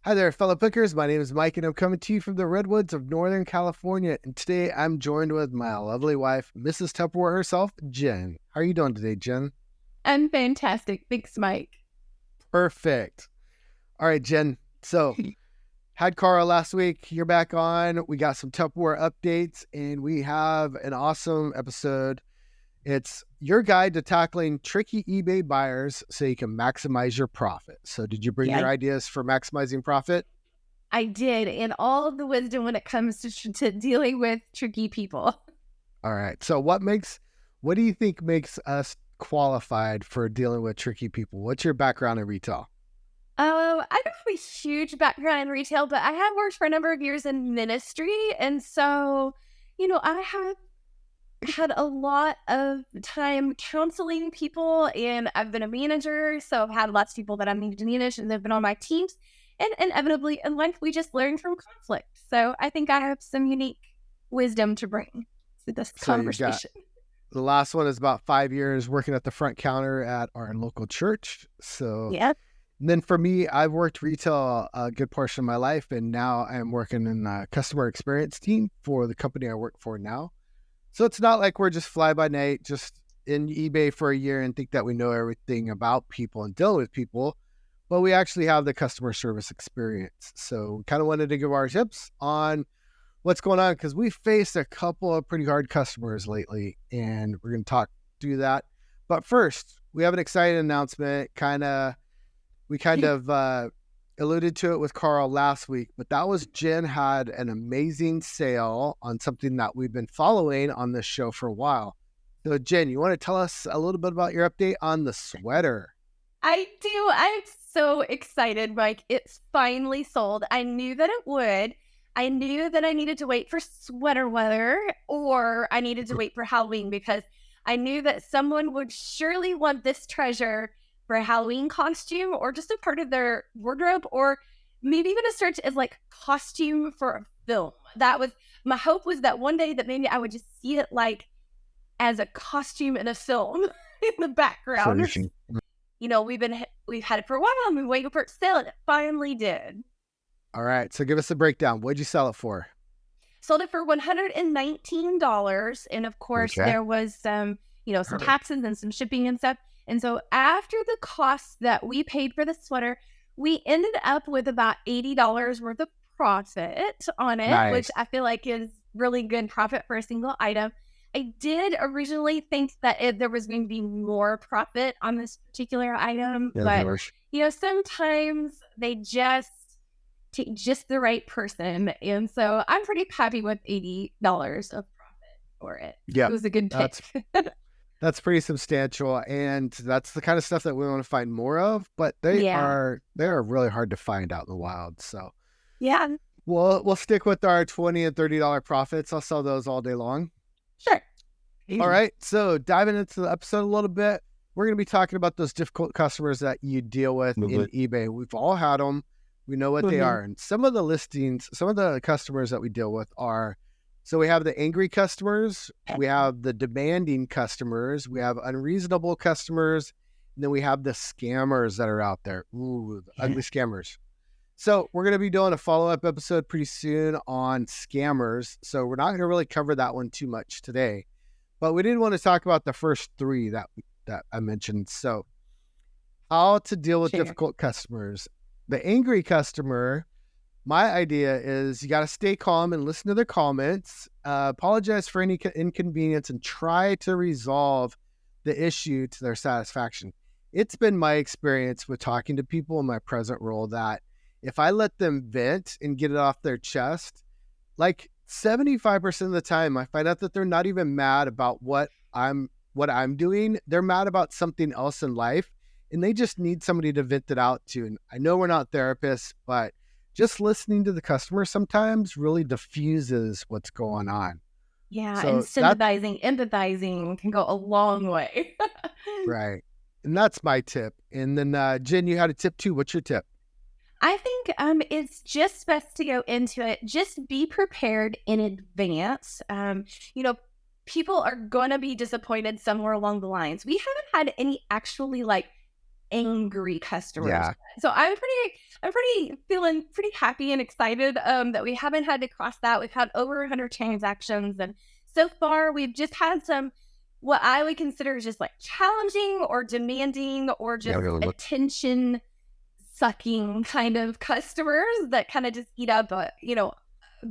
Hi there, fellow pickers. My name is Mike, and I'm coming to you from the redwoods of Northern California. And today I'm joined with my lovely wife, Mrs. Tupperware herself, Jen. How are you doing today, Jen? I'm fantastic. Thanks, Mike. Perfect. All right, Jen. So, had Carl last week. You're back on. We got some Tupperware updates, and we have an awesome episode. It's your guide to tackling tricky eBay buyers so you can maximize your profit. So, did you bring your ideas for maximizing profit? I did, and all of the wisdom when it comes to dealing with tricky people. All right. So, what do you think makes us qualified for dealing with tricky people? What's your background in retail? I don't have a huge background in retail, but I have worked for a number of years in ministry. And so, I have had a lot of time counseling people, and I've been a manager. So I've had lots of people that I need to manage, and they've been on my teams. And inevitably in life, we just learn from conflict. So I think I have some unique wisdom to bring to this conversation. The last one is about 5 years working at the front counter at our local church. So Yeah. And then for me, I've worked retail a good portion of my life, and now I'm working in the customer experience team for the company I work for now. So it's not like we're just fly by night, just in eBay for a year and think that we know everything about people and deal with people, but we actually have the customer service experience. So we kind of wanted to give our tips on what's going on because we faced a couple of pretty hard customers lately, and we're going to do that. But first, we have an exciting announcement. We kind of alluded to it with Carl last week, but that was Jen had an amazing sale on something that we've been following on this show for a while. So Jen, you want to tell us a little bit about your update on the sweater? I do. I'm so excited, Mike. It's finally sold. I knew that it would. I knew that I needed to wait for sweater weather, or I needed to wait for Halloween, because I knew that someone would surely want this treasure for a Halloween costume, or just a part of their wardrobe, or maybe even a search as like costume for a film. That was my hope, was that one day that maybe I would just see it like as a costume in a film in the background. We've had it for a while, and we've been waiting for it to sell, and it finally did. All right. So give us a breakdown. What'd you sell it for? Sold it for $119. And of course, there was some taxes and some shipping and stuff. And so after the cost that we paid for the sweater, we ended up with about $80 worth of profit on it, nice, which I feel like is really good profit for a single item. I did originally think that there was going to be more profit on this particular item, but sometimes they just take just the right person. And so I'm pretty happy with $80 of profit for it. Yeah, it was a good pick. That's pretty substantial, and that's the kind of stuff that we want to find more of, but they are really hard to find out in the wild. So yeah, we'll stick with our $20 and $30 profits. I'll sell those all day long. Sure. All right. So diving into the episode a little bit, we're going to be talking about those difficult customers that you deal with in eBay. We've all had them. We know what they are. And some of the customers that we deal with are, so we have the angry customers, we have the demanding customers, we have unreasonable customers, and then we have the scammers that are out there. Ooh, the ugly scammers. So we're going to be doing a follow-up episode pretty soon on scammers. So we're not going to really cover that one too much today, but we did want to talk about the first three that I mentioned. So how to deal with difficult customers. The angry customer, my idea is you got to stay calm and listen to their comments, apologize for any inconvenience, and try to resolve the issue to their satisfaction. It's been my experience with talking to people in my present role that if I let them vent and get it off their chest, like 75% of the time, I find out that they're not even mad about what I'm doing. They're mad about something else in life, and they just need somebody to vent it out to. And I know we're not therapists, but just listening to the customer sometimes really diffuses what's going on. Yeah, so and empathizing can go a long way. Right. And that's my tip. And then, Jen, you had a tip too. What's your tip? I think it's just best to go into it. Just be prepared in advance. People are going to be disappointed somewhere along the lines. We haven't had any actually angry customers. Yeah. So I'm feeling pretty happy and excited that we haven't had to cross that. We've had over 100 transactions, and so far we've just had some what I would consider just like challenging or demanding or just attention sucking kind of customers that kind of just eat up,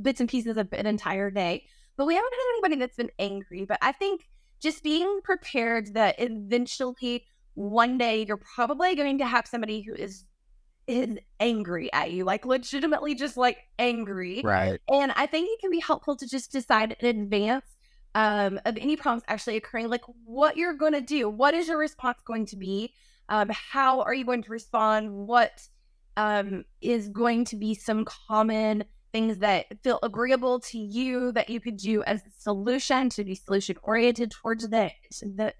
bits and pieces of an entire day. But we haven't had anybody that's been angry. But I think just being prepared that eventually one day you're probably going to have somebody who is angry at you, like legitimately just like angry. Right. And I think it can be helpful to just decide in advance of any problems actually occurring, like what you're going to do. What is your response going to be? How are you going to respond? What is going to be some common things that feel agreeable to you that you could do as a solution to be solution oriented towards the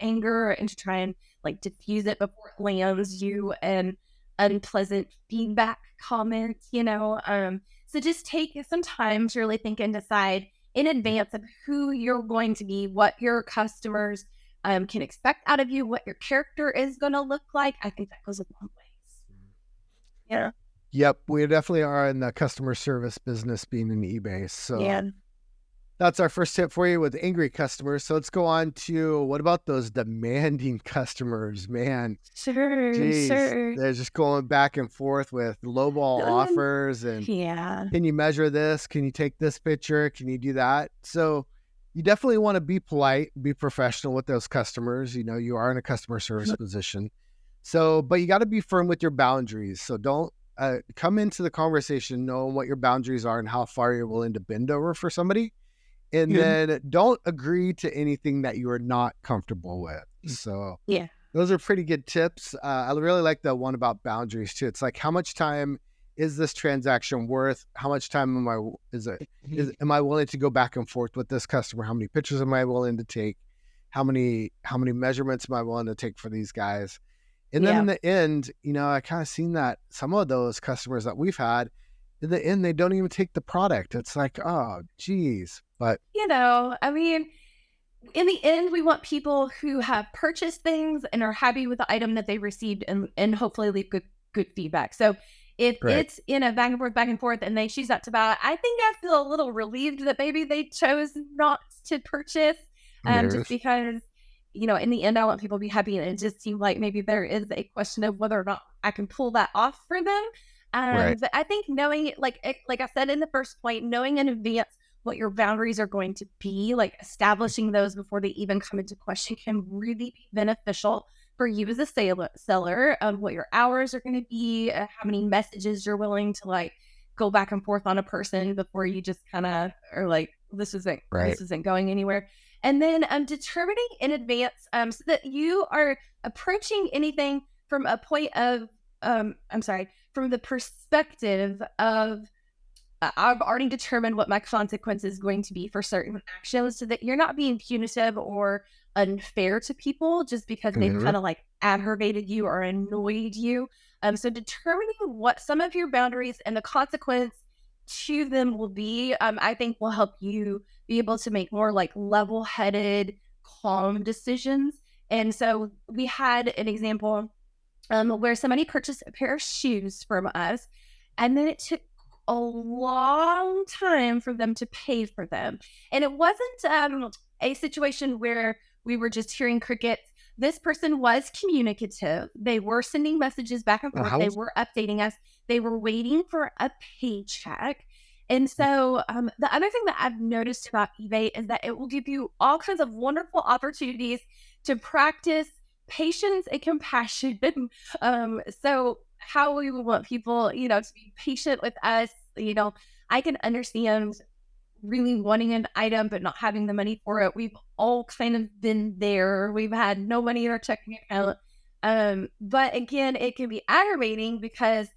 anger and to try and like diffuse it before it lands you an unpleasant feedback comment, so just take some time to really think and decide in advance of who you're going to be, what your customers can expect out of you, what your character is going to look like. I think that goes a long ways. Yeah. Yep. We definitely are in the customer service business being in eBay. So that's our first tip for you with angry customers. So let's go on to what about those demanding customers, man? Sure. They're just going back and forth with lowball offers and can you measure this? Can you take this picture? Can you do that? So you definitely want to be polite, be professional with those customers. You are in a customer service position. So, but you got to be firm with your boundaries. So don't come into the conversation knowing what your boundaries are and how far you're willing to bend over for somebody. And then don't agree to anything that you are not comfortable with. So those are pretty good tips. I really like the one about boundaries too. It's like, how much time is this transaction worth? How much time am I willing to go back and forth with this customer? How many pictures am I willing to take? How many measurements am I willing to take for these guys? And then in the end, I kind of seen that some of those customers that we've had, in the end, they don't even take the product. It's like, oh, geez. But, in the end, we want people who have purchased things and are happy with the item that they received and hopefully leave good feedback. So if it's in a back and forth and they choose not to buy, I think I feel a little relieved that maybe they chose not to purchase just because, in the end, I want people to be happy. And it just seemed like maybe there is a question of whether or not I can pull that off for them. But I think knowing, like I said in the first point, knowing in advance what your boundaries are going to be, like establishing those before they even come into question can really be beneficial for you as a seller, what your hours are going to be, how many messages you're willing to like go back and forth on a person before you just kind of are like, this isn't going anywhere. And then determining in advance so that you are approaching anything from a point of, from the perspective of, I've already determined what my consequence is going to be for certain actions so that you're not being punitive or unfair to people just because they've kind of like aggravated you or annoyed you. So determining what some of your boundaries and the consequence to them will be, I think will help you be able to make more like level-headed, calm decisions. And so we had an example where somebody purchased a pair of shoes from us, and then it took a long time for them to pay for them. And it wasn't a situation where we were just hearing crickets. This person was communicative. They were sending messages back and forth. They were updating us. They were waiting for a paycheck. And so the other thing that I've noticed about eBay is that it will give you all kinds of wonderful opportunities to practice patience and compassion. So how we would want people, to be patient with us. I can understand really wanting an item but not having the money for it. We've all kind of been there. We've had no money in our checking account. But again, it can be aggravating because,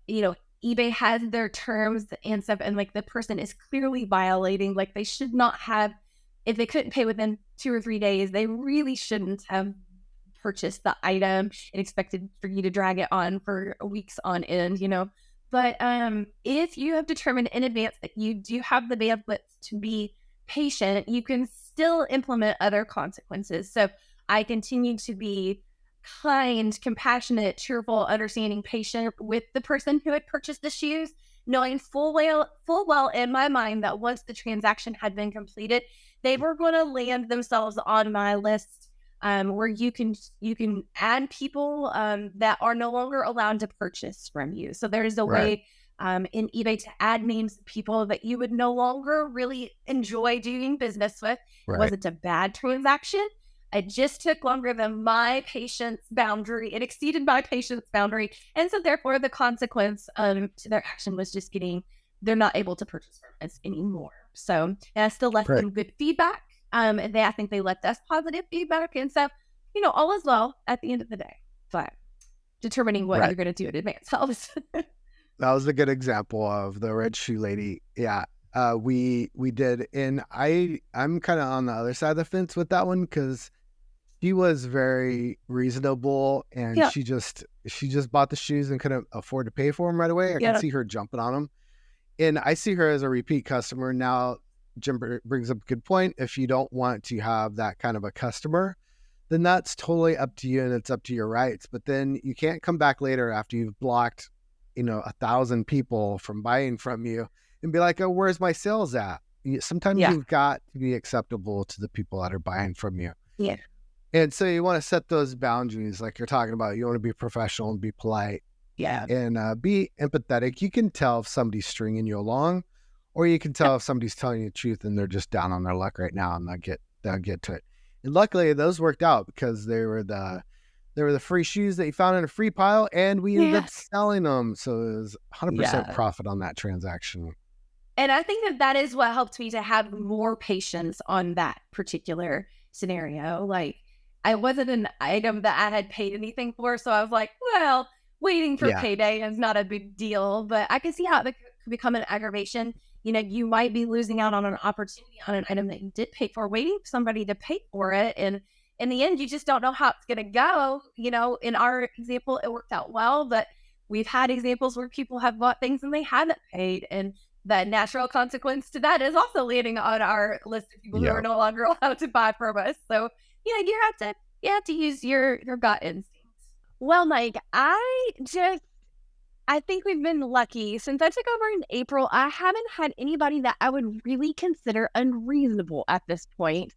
eBay has their terms and stuff, and like the person is clearly violating, like they should not have, if they couldn't pay within 2 or 3 days, they really shouldn't have purchased the item and expected for you to drag it on for weeks on end, But if you have determined in advance that you do have the bandwidth to be patient, you can still implement other consequences. So I continue to be kind, compassionate, cheerful, understanding, patient with the person who had purchased the shoes, knowing full well in my mind that once the transaction had been completed, they were going to land themselves on my list, where you can add people that are no longer allowed to purchase from you. So there's a way in eBay to add names of people that you would no longer really enjoy doing business with. It wasn't a bad transaction. It just took longer than my patience boundary. It exceeded my patience boundary. And so therefore the consequence to their action was just they're not able to purchase from us anymore. So I still left them good feedback. And I think they left us positive feedback. And so, all is well at the end of the day. But determining what you're going to do in advance helps. That was a good example of the red shoe lady. Yeah. We did. And I'm kind of on the other side of the fence with that one, because she was very reasonable, and she just bought the shoes and couldn't afford to pay for them right away. I can see her jumping on them, and I see her as a repeat customer. Now, Jim brings up a good point. If you don't want to have that kind of a customer, then that's totally up to you, and it's up to your rights. But then you can't come back later after you've blocked, 1,000 people from buying from you and be like, oh, where's my sales at? Sometimes you've got to be acceptable to the people that are buying from you. Yeah. And so you want to set those boundaries like you're talking about. You want to be professional and be polite. Yeah. And be empathetic. You can tell if somebody's stringing you along, or you can tell if somebody's telling you the truth and they're just down on their luck right now, and they'll get to it. And luckily those worked out, because they were the free shoes that you found in a free pile, and we ended up selling them. So it was 100% profit on that transaction. And I think that is what helped me to have more patience on that particular scenario. Like, I wasn't an item that I had paid anything for. So I was like, well, waiting for payday is not a big deal. But I can see how it could become an aggravation. You might be losing out on an opportunity on an item that you did pay for, waiting for somebody to pay for it. And in the end, you just don't know how it's going to go. In our example, it worked out well. But we've had examples where people have bought things and they haven't paid. And the natural consequence to that is also landing on our list of people who are no longer allowed to buy from us. So you have to use your gut instincts. Well, Mike, I think we've been lucky. Since I took over in April, I haven't had anybody that I would really consider unreasonable at this point.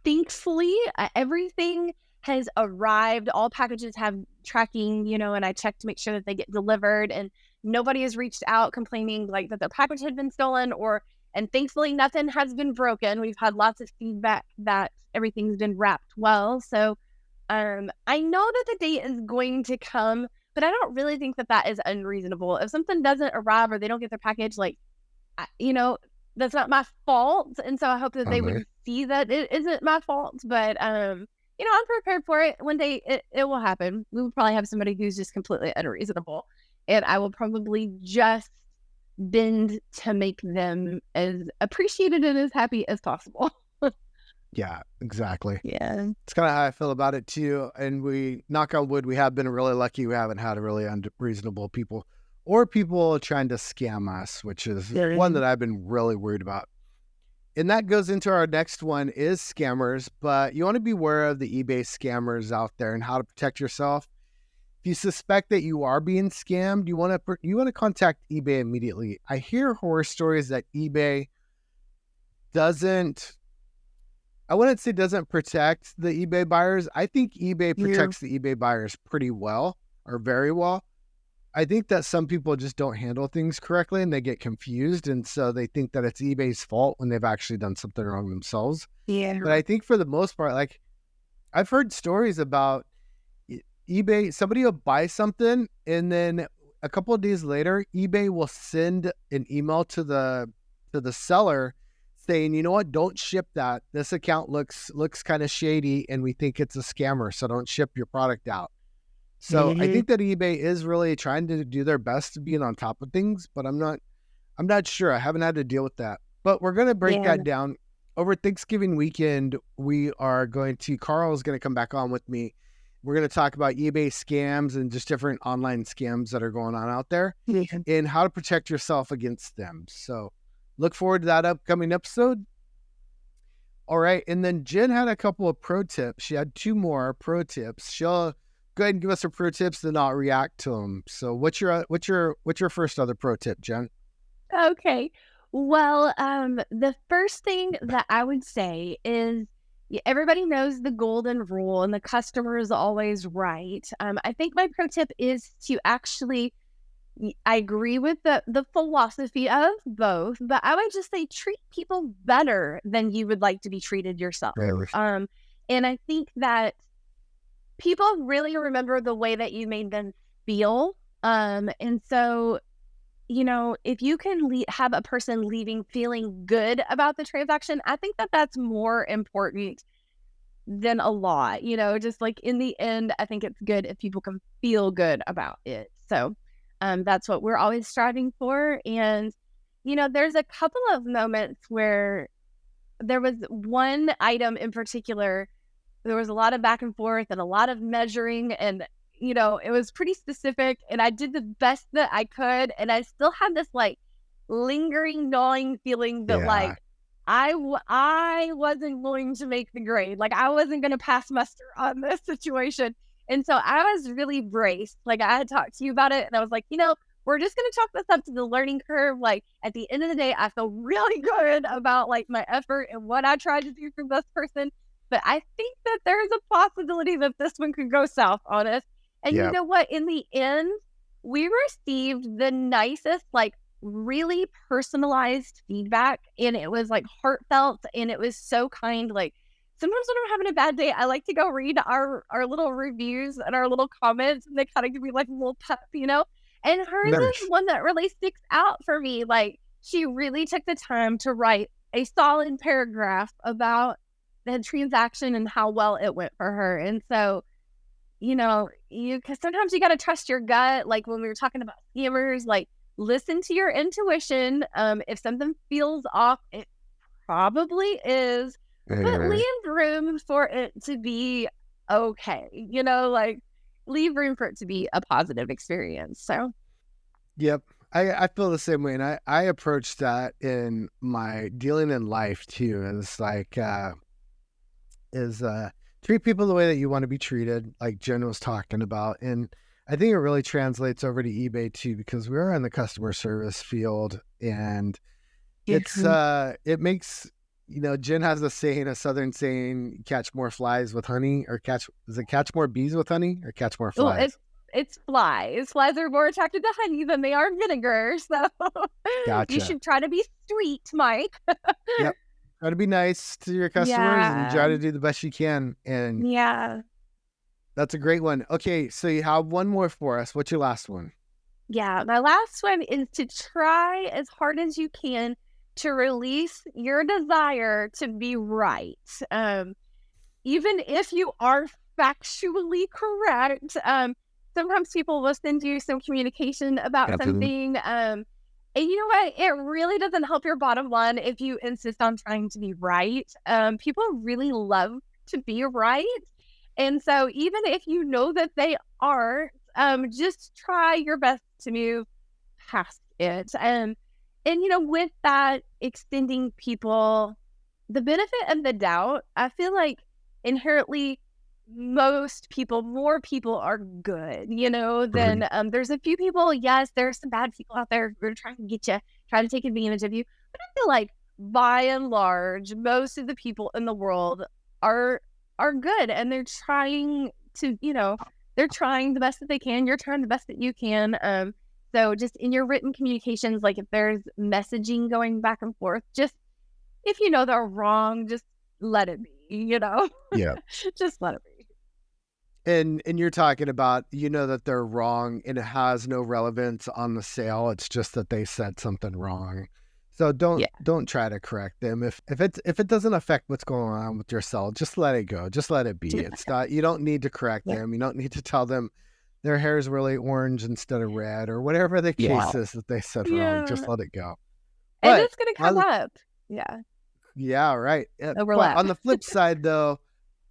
Thankfully, everything has arrived. All packages have tracking, and I check to make sure that they get delivered, and nobody has reached out complaining like that the package had been stolen, and thankfully nothing has been broken. We've had lots of feedback that everything's been wrapped well. So I know that the date is going to come, but I don't really think that is unreasonable. If something doesn't arrive or they don't get their package, that's not my fault. And so I hope that they would see that it isn't my fault. But, I'm prepared for it. One day it will happen. We will probably have somebody who's just completely unreasonable. And I will probably just bend to make them as appreciated and as happy as possible. Yeah, exactly. Yeah. It's kind of how I feel about it too. And we, knock on wood, we have been really lucky. We haven't had really unreasonable people or people trying to scam us, which is one that I've been really worried about. And that goes into our next one is scammers, but you want to be aware of the eBay scammers out there and how to protect yourself. If you suspect that you are being scammed, you want to contact eBay immediately. I hear horror stories that eBay doesn't protect the eBay buyers. I think eBay protects the eBay buyers pretty well, or very well. I think that some people just don't handle things correctly and they get confused. And so they think that it's eBay's fault when they've actually done something wrong themselves. Yeah. But I think for the most part, like I've heard stories about eBay, somebody will buy something and then a couple of days later, eBay will send an email to the seller saying, you know what, don't ship that. This account looks kind of shady and we think it's a scammer. So don't ship your product out. So I think that eBay is really trying to do their best to be on top of things, but I'm not sure. I haven't had to deal with that, but we're going to break that down over Thanksgiving weekend. Carl's going to come back on with me. We're going to talk about eBay scams and just different online scams that are going on out there and how to protect yourself against them. So look forward to that upcoming episode. All right. And then Jen had a couple of pro tips. She had 2 more pro tips. She'll go ahead and give us her pro tips, then I'll react to them. So what's your first other pro tip, Jen? Okay. Well, the first thing that I would say is everybody knows the golden rule and the customer is always right. I think my pro tip is to actually, I agree with the philosophy of both, but I would just say treat people better than you would like to be treated yourself. And I think that people really remember the way that you made them feel. And so, if you can have a person leaving feeling good about the transaction, I think that that's more important than a lot. Just like in the end, I think it's good if people can feel good about it. So that's what we're always striving for. And, there's a couple of moments where there was one item in particular, there was a lot of back and forth and a lot of measuring, and it was pretty specific, and I did the best that I could, and I still had this like lingering, gnawing feeling that like I wasn't going to make the grade, like I wasn't going to pass muster on this situation. And so I was really braced. Like I had talked to you about it, and I was like, we're just going to chalk this up to the learning curve. Like at the end of the day, I feel really good about like my effort and what I tried to do for this person. But I think that there's a possibility that this one could go south on us. And you know what? In the end, we received the nicest, like really personalized feedback. And it was like heartfelt, and it was so kind. Like sometimes when I'm having a bad day, I like to go read our little reviews and our little comments, and they kind of give me like a little pep, And hers is one that really sticks out for me. Like she really took the time to write a solid paragraph about the transaction and how well it went for her. And so, because sometimes you got to trust your gut. Like when we were talking about scammers, like listen to your intuition. If something feels off, it probably is, but leave room for it to be okay. Like leave room for it to be a positive experience. So, yep. I feel the same way. And I approach that in my dealing in life too. It's like, treat people the way that you want to be treated, like Jen was talking about. And I think it really translates over to eBay too, because we're in the customer service field, and it makes, Jen has a southern saying, catch more flies with honey, or catch more bees with honey, or catch more flies? Well, it's flies. Flies are more attracted to honey than they are vinegar. So gotcha. You should try to be sweet, Mike. Yep. Try to be nice to your customers and try to do the best you can. And that's a great one. Okay, so you have one more for us. What's your last one? Yeah, my last one is to try as hard as you can to release your desire to be right. Even if you are factually correct, sometimes people will send you some communication about something. And you know what? It really doesn't help your bottom line if you insist on trying to be right. People really love to be right. And so even if you know that they aren't, just try your best to move past it. And with that, extending people the benefit of the doubt, I feel like inherently more people are good, than there's a few people. Yes, there's some bad people out there who are trying to get you, trying to take advantage of you. But I feel like by and large, most of the people in the world are good, and they're trying to, they're trying the best that they can. You're trying the best that you can. So just in your written communications, like if there's messaging going back and forth, just if they're wrong, just let it be, Yeah. Just let it be. And you're talking about, that they're wrong and it has no relevance on the sale. It's just that they said something wrong. So don't try to correct them. If it doesn't affect what's going on with your sale, just let it go. Just let it be. It's not, you don't need to correct them. You don't need to tell them their hair is really orange instead of red, or whatever the case is that they said wrong. Just let it go. And it's going to come up. Yeah. Yeah, right. Overlap. But on the flip side, though,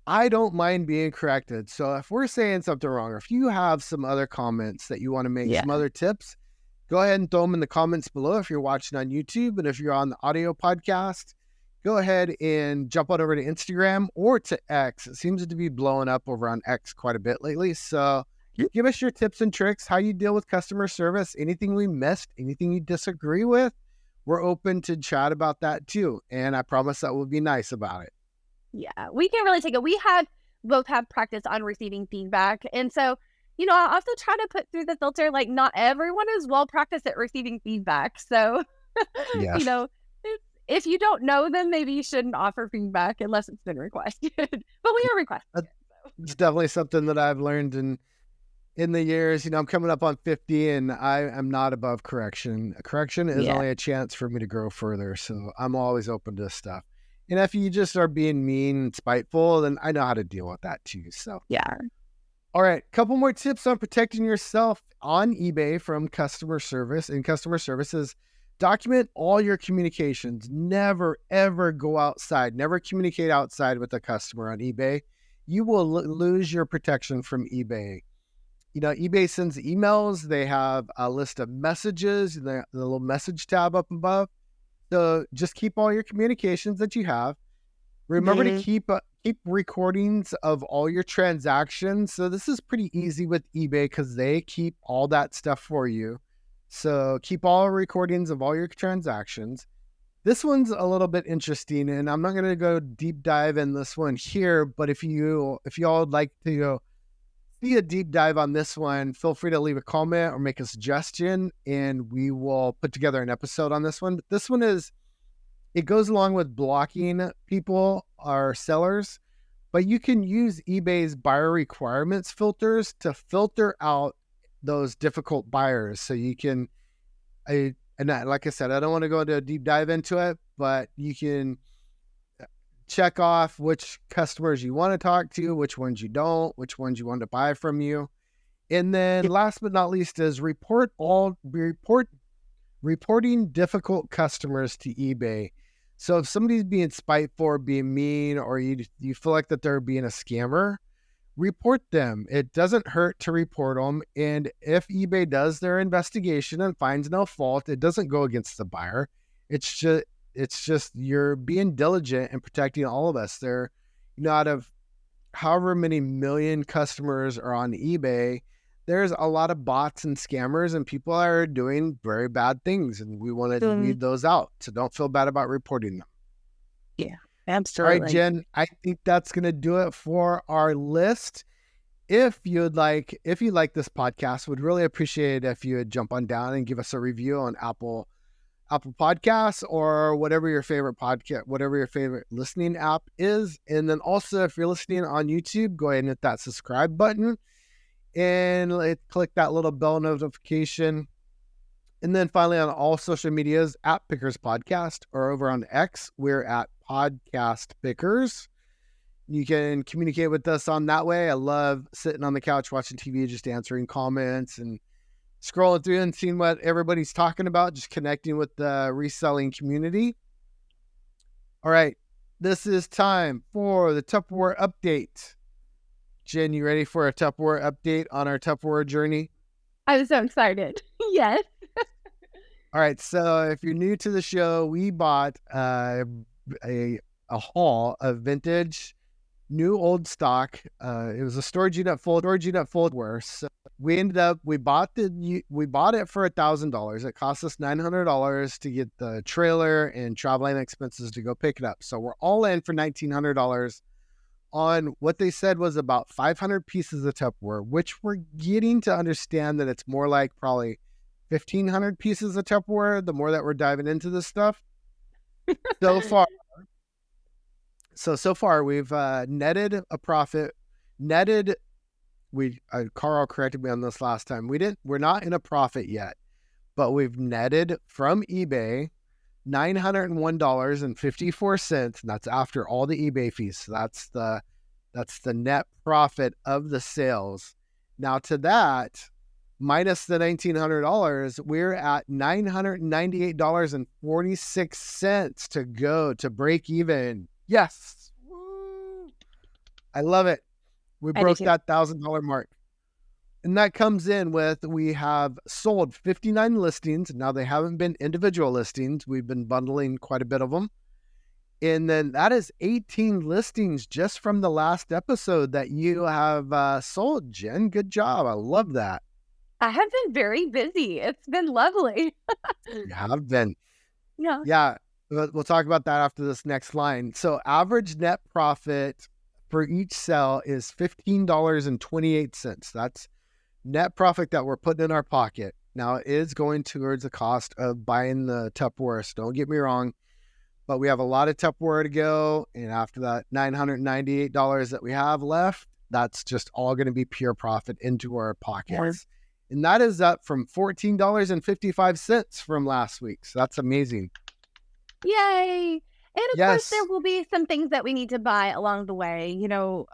I don't mind being corrected. So if we're saying something wrong, or if you have some other comments that you want to make, some other tips, go ahead and throw them in the comments below if you're watching on YouTube. And if you're on the audio podcast, go ahead and jump on over to Instagram or to X. It seems to be blowing up over on X quite a bit lately. So give us your tips and tricks, how you deal with customer service, anything we missed, anything you disagree with. We're open to chat about that too. And I promise that we'll be nice about it. Yeah, we can really take it. We both have practice on receiving feedback. And so, I also try to put through the filter, like not everyone is well practiced at receiving feedback. So, Yes. if you don't know them, maybe you shouldn't offer feedback unless it's been requested. But we are requesting it. So. It's definitely something that I've learned in the years. I'm coming up on 50 and I am not above correction. Correction is only a chance for me to grow further. So I'm always open to stuff. And if you just are being mean and spiteful, then I know how to deal with that too. So yeah. All right. Couple more tips on protecting yourself on eBay from customer service. And customer services, document all your communications. Never, ever go outside. Never communicate outside with a customer on eBay. You will lose your protection from eBay. eBay sends emails. They have a list of messages, the little message tab up above. So just keep all your communications that you have. Remember to keep recordings of all your transactions. So this is pretty easy with eBay because they keep all that stuff for you. So keep all recordings of all your transactions. This one's a little bit interesting, and I'm not going to go deep dive in this one here. But if y'all would like to see a deep dive on this one, feel free to leave a comment or make a suggestion, and we will put together an episode on this one. But this one it goes along with blocking people or sellers, but you can use eBay's buyer requirements filters to filter out those difficult buyers. So you can, like I said, I don't want to go into a deep dive into it, but you can check off which customers you want to talk to, which ones you don't, which ones you want to buy from you. And then last but not least is reporting difficult customers to eBay. So if somebody's being spiteful or being mean, or you feel like that they're being a scammer, report them. It doesn't hurt to report them. And if eBay does their investigation and finds no fault, it doesn't go against the buyer. It's just you're being diligent and protecting all of us. They're, out of however many million customers are on eBay, there's a lot of bots and scammers, and people are doing very bad things, and we want to weed those out. So don't feel bad about reporting them. Yeah, absolutely. All right, Jen, I think that's going to do it for our list. If you like this podcast, would really appreciate it if you would jump on down and give us a review on Apple Podcasts or whatever your favorite listening app is. And then also, if you're listening on YouTube, go ahead and hit that subscribe button and click that little bell notification. And then finally, on all social medias, at Pickers Podcast, or over on X, we're at Podcast Pickers. You can communicate with us on that way. I love sitting on the couch watching TV, just answering comments and scrolling through and seeing what everybody's talking about, just connecting with the reselling community. All right, this is time for the Tupperware update. Jen, you ready for a Tupperware update on our Tupperware journey? I'm so excited. Yes. All right, so if you're new to the show, we bought a haul of vintage, new old stock. It was a storage unit full Tupperware. So we bought it for $1,000. It cost us $900 to get the trailer and traveling expenses to go pick it up. So we're all in for $1,900 on what they said was about 500 pieces of Tupperware, which we're getting to understand that it's more like probably 1,500 pieces of Tupperware the more that we're diving into this stuff. So far we've netted a profit. Carl corrected me on this last time. We're not in a profit yet, but we've netted from eBay $901.54, and that's after all the eBay fees. So that's the net profit of the sales. Now to that, minus the $1,900, we're at $998.46 to go to break even. Yes. Woo. I love it. We broke that $1,000 mark. And that comes in with, we have sold 59 listings. Now they haven't been individual listings. We've been bundling quite a bit of them. And then that is 18 listings just from the last episode that you have sold, Jen. Good job. I love that. I have been very busy. It's been lovely. You have been. Yeah. Yeah. We'll talk about that after this next line. So average net profit for each sale is $15.28. That's net profit that we're putting in our pocket. Now, it is going towards the cost of buying the Tupperware, so don't get me wrong, but we have a lot of Tupperware to go, and after that $998 that we have left, that's just all going to be pure profit into our pockets. Yeah. And that is up from $14.55 from last week, so that's amazing. Yay! And of course, there will be some things that we need to buy along the way. You know,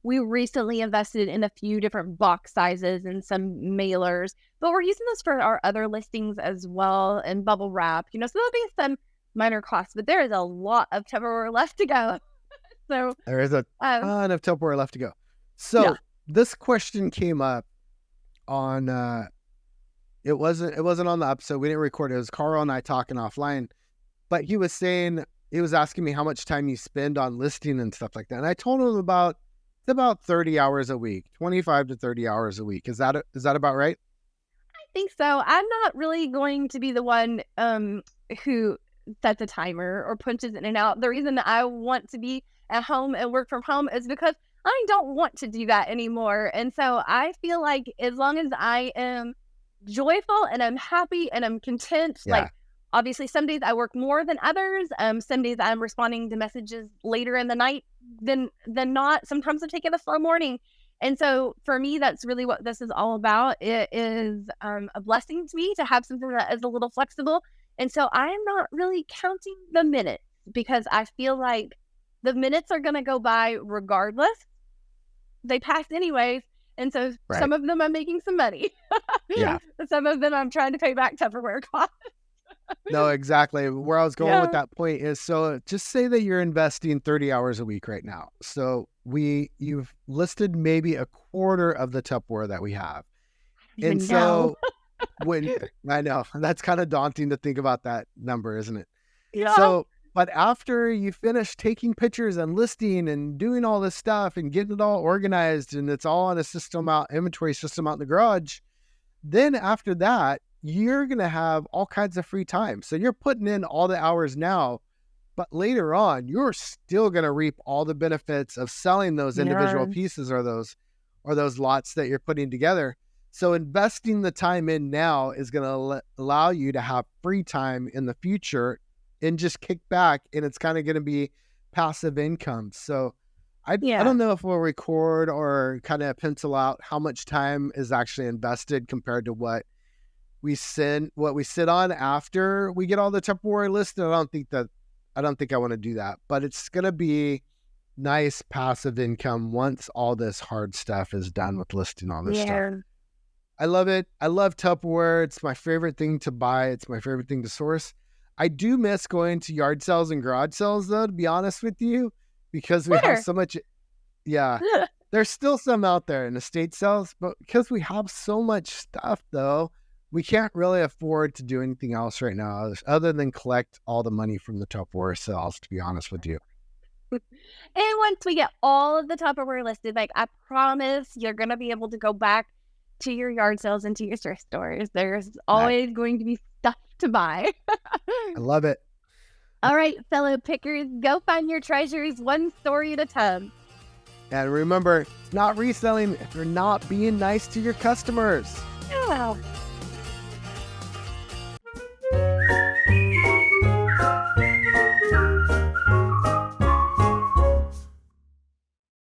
we recently invested in a few different box sizes and some mailers, but we're using those for our other listings as well, and bubble wrap. You know, so there'll be some minor costs, but there is a lot of Tupperware left to go. So there is a ton of Tupperware left to go. So this question came up on it wasn't on the episode. We didn't record it. It was Carl and I talking offline. But he was asking me how much time you spend on listing and stuff like that. And I told him about 30 hours a week, 25 to 30 hours a week. Is that about right? I think so. I'm not really going to be the one who sets a timer or punches in and out. The reason I want to be at home and work from home is because I don't want to do that anymore. And so I feel like as long as I am joyful and I'm happy and I'm content, like, obviously, some days I work more than others. Some days I'm responding to messages later in the night than not. Sometimes I'm taking a slow morning. And so for me, that's really what this is all about. It is a blessing to me to have something that is a little flexible. And so I'm not really counting the minutes because I feel like the minutes are going to go by regardless. They pass anyways. And so some of them I'm making some money. Some of them I'm trying to pay back Tupperware costs. No, exactly. Where I was going with that point is, so just say that you're investing 30 hours a week right now. So you've listed maybe a quarter of the Tupperware that we have. And so I know that's kind of daunting to think about that number, isn't it? Yeah. So, but after you finish taking pictures and listing and doing all this stuff and getting it all organized and it's all on a inventory system out in the garage, then after that, you're going to have all kinds of free time. So you're putting in all the hours now, but later on, you're still going to reap all the benefits of selling those individual pieces or those lots that you're putting together. So investing the time in now is going to allow you to have free time in the future and just kick back, and it's kind of going to be passive income. So I don't know if we'll record or kind of pencil out how much time is actually invested compared to what we sit on after we get all the Tupperware listed. I don't think I want to do that, but it's going to be nice passive income once all this hard stuff is done with listing all this stuff. I love it. I love Tupperware. It's my favorite thing to buy. It's my favorite thing to source. I do miss going to yard sales and garage sales though, to be honest with you, because we have so much. Yeah, there's still some out there in estate sales, but because we have so much stuff though, we can't really afford to do anything else right now other than collect all the money from the Tupperware sales, to be honest with you. And once we get all of the Tupperware listed, like I promise you're going to be able to go back to your yard sales and to your thrift stores. There's always going to be stuff to buy. I love it. All right, fellow pickers, go find your treasures one story at a time. And remember, it's not reselling if you're not being nice to your customers. Yeah.